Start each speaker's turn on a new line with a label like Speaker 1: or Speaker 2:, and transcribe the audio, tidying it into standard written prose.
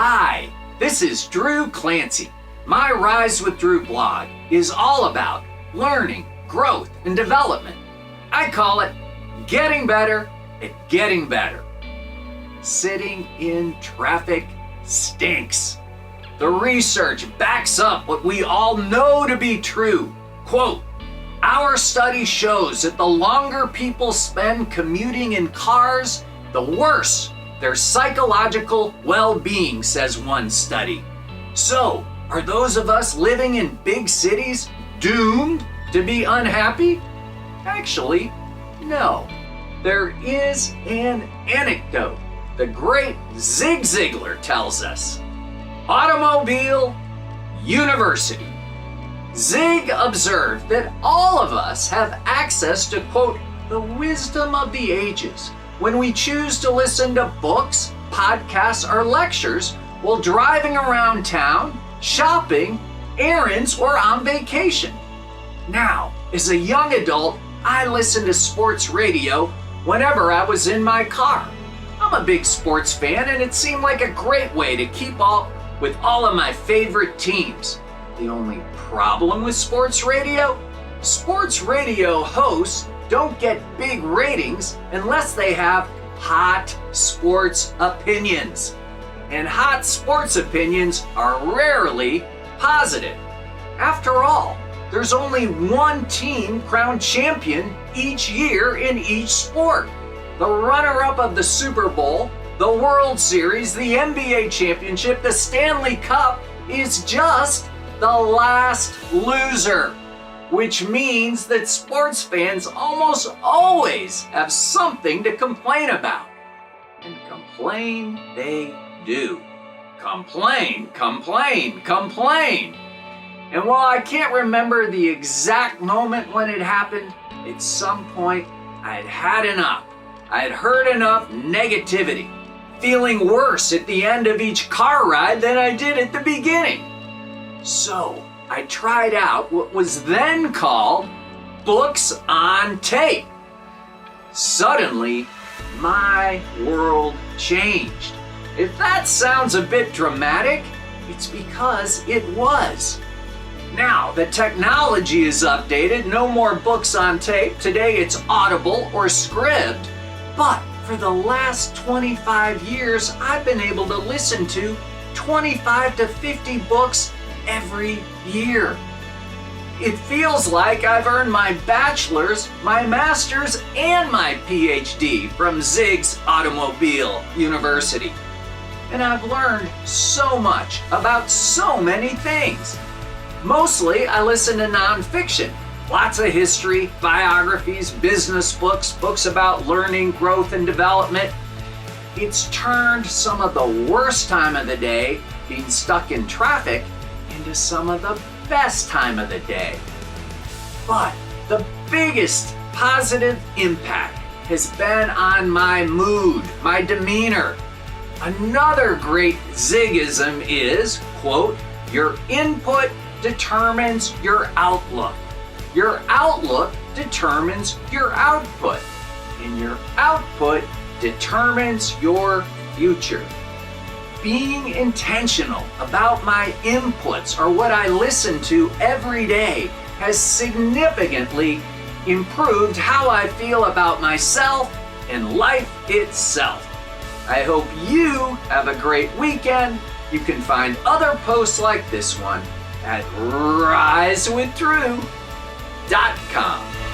Speaker 1: Hi, this is Drew Clancy. My Rise with Drew blog is all about learning, growth, and development. I call it Getting Better at Getting Better. Sitting in traffic stinks. The research backs up what we all know to be true. Quote, our study shows that the longer people spend commuting in cars, the worse their psychological well-being, says one study. So, are those of us living in big cities doomed to be unhappy? Actually, no. There is an anecdote the great Zig Ziglar tells us. Automobile University. Zig observed that all of us have access to, quote, the wisdom of the ages when we choose to listen to books, podcasts, or lectures while driving around town, shopping, errands, or on vacation. Now, as a young adult, I listened to sports radio whenever I was in my car. I'm a big sports fan, and it seemed like a great way to keep up with all of my favorite teams. The only problem with sports radio hosts don't get big ratings unless they have hot sports opinions. And hot sports opinions are rarely positive. After all, there's only one team crowned champion each year in each sport. The runner-up of the Super Bowl, the World Series, the NBA championship, the Stanley Cup is just the last loser, which means that sports fans almost always have something to complain about. And complain they do. Complain, complain, complain. And while I can't remember the exact moment when it happened, at some point I'd had enough. I'd heard enough negativity, feeling worse at the end of each car ride than I did at the beginning. So I tried out what was then called Books on Tape. Suddenly, my world changed. If that sounds a bit dramatic, it's because it was. Now, the technology is updated, no more books on tape. Today it's Audible or Scribd. But for the last 25 years, I've been able to listen to 25 to 50 books every year. It feels like I've earned my bachelor's, my master's, and my PhD from Zig's Automobile University. And I've learned so much about so many things. Mostly, I listen to nonfiction. Lots of history, biographies, business books, books about learning, growth, and development. It's turned some of the worst time of the day, being stuck in traffic, into some of the best time of the day. But the biggest positive impact has been on my mood, my demeanor. Another great Zigism is, quote, your input determines your outlook. Your outlook determines your output. And your output determines your future. Being intentional about my inputs or what I listen to every day has significantly improved how I feel about myself and life itself. I hope you have a great weekend. You can find other posts like this one at risewithdrew.com.